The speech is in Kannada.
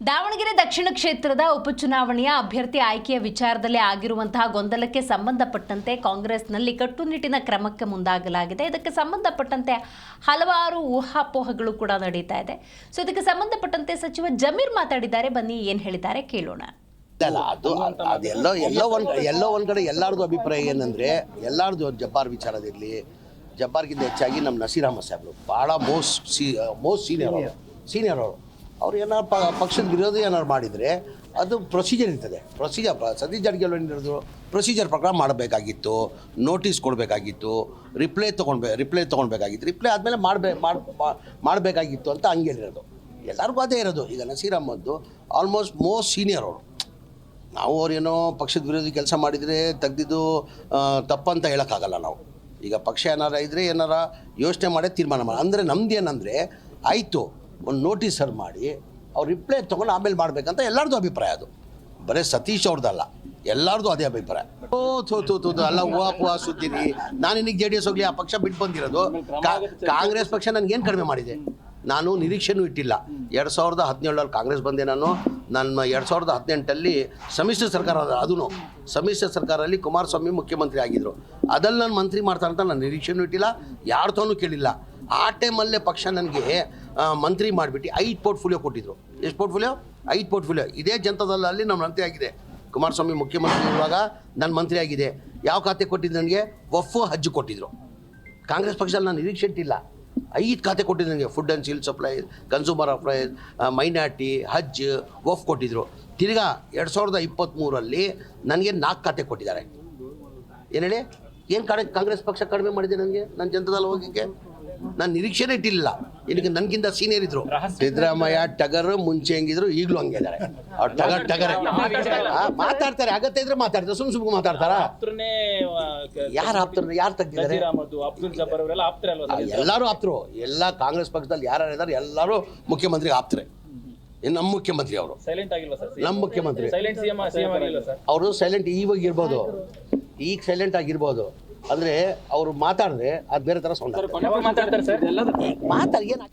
ದಾವಣಗೆರೆ ದಕ್ಷಿಣ ಕ್ಷೇತ್ರದ ಉಪಚುನಾವಣೆಯ ಅಭ್ಯರ್ಥಿ ಆಯ್ಕೆಯ ವಿಚಾರದಲ್ಲಿ ಆಗಿರುವಂತಹ ಗೊಂದಲಕ್ಕೆ ಸಂಬಂಧಪಟ್ಟಂತೆ ಕಾಂಗ್ರೆಸ್ನಲ್ಲಿ ಕಟ್ಟುನಿಟ್ಟಿನ ಕ್ರಮಕ್ಕೆ ಮುಂದಾಗಲಾಗಿದೆ. ಇದಕ್ಕೆ ಸಂಬಂಧಪಟ್ಟಂತೆ ಹಲವಾರು ಊಹಾಪೋಹಗಳು ಕೂಡ ನಡೀತಾ ಇದೆ. ಸೊ ಇದಕ್ಕೆ ಸಂಬಂಧಪಟ್ಟಂತೆ ಸಚಿವ ಜಮೀರ್ ಮಾತಾಡಿದ್ದಾರೆ. ಬನ್ನಿ ಏನು ಹೇಳಿದ್ದಾರೆ ಕೇಳೋಣ. ಎಲ್ಲೋ ಒಂದ್ ಕಡೆ ಎಲ್ಲಾರ್ದು ಅಭಿಪ್ರಾಯ ಏನಂದ್ರೆ, ಎಲ್ಲಾರ್ದು ಜಬ್ಬಾರ್ ವಿಚಾರದಿರಲಿ, ಜಬ್ಬಾರ್ಗಿಂತ ಹೆಚ್ಚಾಗಿ ನಮ್ಮ ನಸೀರ್ ಅಹಮದ್ ಸಾಹೇಬ್ರು ಭಾಳ ಮೋಸ್ಟ್ ಸೀನಿಯರ್ ಅವರು ಅವ್ರು ಏನಾರು ಪಕ್ಷದ ವಿರೋಧ ಏನಾರು ಮಾಡಿದರೆ ಅದು ಪ್ರೊಸೀಜರ್ ಇರ್ತದೆ. ಸತೀಶ್ ಜಾರಕಿಹೊಳಿ ಏನಿರೋದು ಪ್ರೊಸೀಜರ್ ಪ್ರಕಾರ ಮಾಡಬೇಕಾಗಿತ್ತು, ನೋಟಿಸ್ ಕೊಡಬೇಕಾಗಿತ್ತು, ರಿಪ್ಲೈ ತೊಗೊಳ್ಬೇಕಾಗಿತ್ತು, ರಿಪ್ಲೈ ಆದಮೇಲೆ ಮಾಡಬೇಕಾಗಿತ್ತು ಅಂತ ಹಂಗೆ ಹೇಳಿರೋದು. ಎಲ್ಲರಿಗೂ ಅದೇ ಇರೋದು. ಈಗ Naseer Ahmed almost most senior ಅವರು. ನಾವು ಅವ್ರೇನೋ ಪಕ್ಷದ ವಿರೋಧಿ ಕೆಲಸ ಮಾಡಿದರೆ ತೆಗ್ದಿದ್ದು ತಪ್ಪಂತ ಹೇಳೋಕ್ಕಾಗಲ್ಲ. ನಾವು ಈಗ ಪಕ್ಷ ಏನಾರ ಇದ್ದರೆ ಏನಾರ ಯೋಚನೆ ಮಾಡೇ ತೀರ್ಮಾನ ಮಾಡಿ. ಅಂದರೆ ನಮ್ದು ಏನಂದರೆ, ಆಯಿತು ಒಂದು ನೋಟಿಸ್ ಮಾಡಿ ಅವ್ರು ರಿಪ್ಲೈ ತೊಗೊಂಡು ಆಮೇಲೆ ಮಾಡಬೇಕಂತ ಎಲ್ಲರದು ಅಭಿಪ್ರಾಯ. ಅದು ಬರೀ ಸತೀಶ್ ಅವ್ರದ್ದಲ್ಲ, ಎಲ್ಲರದು ಅದೇ ಅಭಿಪ್ರಾಯ. ಅಲ್ಲ ಹೂವಾ ಸುತ್ತೀರಿ. ನಾನು ಇನ್ನಿಗೆ JDS ಹೋಗಲಿ, ಆ ಪಕ್ಷ ಬಿಟ್ಟು ಬಂದಿರೋದು. ಕಾಂಗ್ರೆಸ್ ಪಕ್ಷ ನನಗೇನು ಕಡಿಮೆ ಮಾಡಿದೆ? ನಾನು ನಿರೀಕ್ಷೆನೂ ಇಟ್ಟಿಲ್ಲ. 2017 ಕಾಂಗ್ರೆಸ್ ಬಂದೆ. ನನ್ನ 2018 ಸಮ್ಮಿಶ್ರ ಸರ್ಕಾರ, ಅದೂ ಸಮ್ಮಿಶ್ರ ಸರ್ಕಾರದಲ್ಲಿ ಕುಮಾರಸ್ವಾಮಿ ಮುಖ್ಯಮಂತ್ರಿ ಆಗಿದ್ದರು. ಅದಲ್ಲಿ ನಾನು ಮಂತ್ರಿ ಮಾಡ್ತಾರಂತ ನಾನು ನಿರೀಕ್ಷೆನೂ ಇಟ್ಟಿಲ್ಲ, ಯಾರ್ದೂ ಕೇಳಿಲ್ಲ. ಆ ಟೈಮಲ್ಲೇ ಪಕ್ಷ ನನಗೆ ಮಂತ್ರಿ ಮಾಡಿಬಿಟ್ಟು 5 ಪೋರ್ಟ್ಫೋಲಿಯೋ ಕೊಟ್ಟಿದ್ರು. ಎಷ್ಟು ಪೋರ್ಟ್ಫೋಲಿಯೋ? 5 ಪೋರ್ಟ್ಫೋಲಿಯೋ. ಇದೇ ಜನತಾದಳಲ್ಲಿ ನಮ್ಮ ಮಂತ್ರಿ ಆಗಿದೆ. ಕುಮಾರಸ್ವಾಮಿ ಮುಖ್ಯಮಂತ್ರಿ ಇರುವಾಗ ನಾನು ಮಂತ್ರಿ ಆಗಿದೆ. ಯಾವ ಖಾತೆ ಕೊಟ್ಟಿದ್ದು ನನಗೆ? ವಫ್, ಹಜ್ ಕೊಟ್ಟಿದ್ರು. ಕಾಂಗ್ರೆಸ್ ಪಕ್ಷದಲ್ಲಿ ನಾನು ನಿರೀಕ್ಷೆ ಇಟ್ಟಿಲ್ಲ. 5 ಖಾತೆ ಕೊಟ್ಟಿದ್ದು ನನಗೆ. Food and civil supply, consumer affairs, minority, ಹಜ್, ವಫ್ ಕೊಟ್ಟಿದ್ರು. ತಿರ್ಗಾ 2023 ನನಗೆ 4 ಖಾತೆ ಕೊಟ್ಟಿದ್ದಾರೆ. ಏನು ಹೇಳಿ? ಏನು ಕಾಂಗ್ರೆಸ್ ಪಕ್ಷ ಕಡಿಮೆ ಮಾಡಿದೆ ನನಗೆ? ನನ್ನ ಜನತಾದಳ ಹೋಗಿಕ್ಕೆ ನಾನು ನಿರೀಕ್ಷೆನೇ ಇಟ್ಟಿಲ್ಲ. ಇದಕ್ಕೆ ನನಗಿಂತ ಸೀನಿಯರ್ ಇದ್ರು. ಸಿದ್ದರಾಮಯ್ಯ ಟಗರ್ ಮುಂಚೆ ಹೆಂಗಿದ್ರು ಈಗಲೂ ಹಂಗೆ ಇದ್ದಾರೆ. ಅವ್ರು ಟಗರ್ ಮಾತಾಡ್ತಾರೆ, ಅಗತ್ಯ ಇದ್ರೆ ಮಾತಾಡ್ತಾರೆ, ಸುಮ್ ಮಾತಾಡ್ತಾರ. ಯಾರು ಆಪ್ತರು? ಯಾರು ತೆಗ್ದಿದ್ದಾರೆ? ಎಲ್ಲರೂ ಆಪ್ತರು. ಎಲ್ಲ ಕಾಂಗ್ರೆಸ್ ಪಕ್ಷದಲ್ಲಿ ಯಾರು ಇದ್ದಾರೆ ಎಲ್ಲರೂ ಮುಖ್ಯಮಂತ್ರಿಗೆ ಆಪ್ತಾರೆ. ನಮ್ಮ ಮುಖ್ಯಮಂತ್ರಿ ಅವರು ನಮ್ಮ ಮುಖ್ಯಮಂತ್ರಿ ಅವರು ಸೈಲೆಂಟ್ ಇವಾಗ ಇರ್ಬೋದು, ಈಗ ಸೈಲೆಂಟ್ ಆಗಿರ್ಬೋದು. ಅಂದರೆ ಅವರು ಮಾತಾಡಿದ್ರೆ ಅದು ಬೇರೆ ಥರ ಸೌಂಡ್ ಮಾತಾಡಿ ಏನು